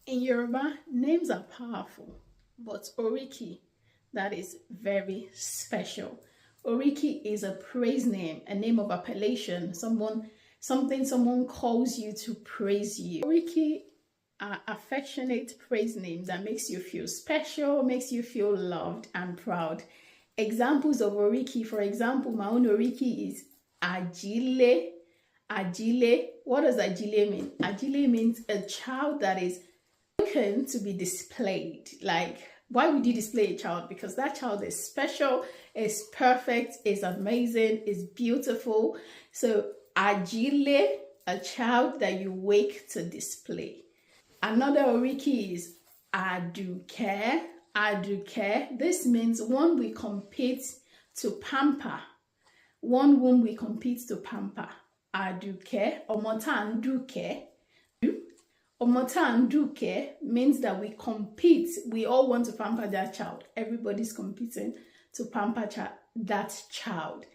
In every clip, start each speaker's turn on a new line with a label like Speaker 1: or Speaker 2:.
Speaker 1: In Yoruba, names are powerful, but Òríkì, that is very special. Òríkì is a praise name, a name of appellation, something someone calls you to praise you. Òríkì are affectionate praise names that makes you feel special, makes you feel loved and proud. Examples of Òríkì, for example, my own Òríkì is Ajile. Ajile, what does Ajile mean? Ajile means a child that is to be displayed. Like, why would you display a child? Because that child is special, is perfect, is amazing, is beautiful. So Ajile, a child that you wake to display. Another Òríkì is Aduke. Aduke, this means one we compete to pamper, one whom we compete to pamper. Aduke, Omotan Duke. Omotan Duke means that we compete. We all want to pamper that child. Everybody's competing to pamper that child.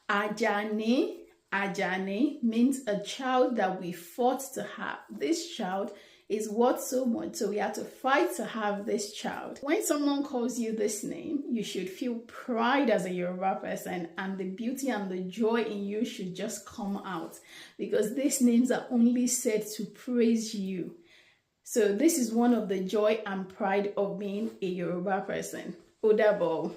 Speaker 1: Ajani. Ajani means a child that we fought to have. This child is worth so much, so we have to fight to have this child. When someone calls you this name, you should feel pride as a Yoruba person, and the beauty and the joy in you should just come out, because these names are only said to praise you. So this is one of the joy and pride of being a Yoruba person. Odabo.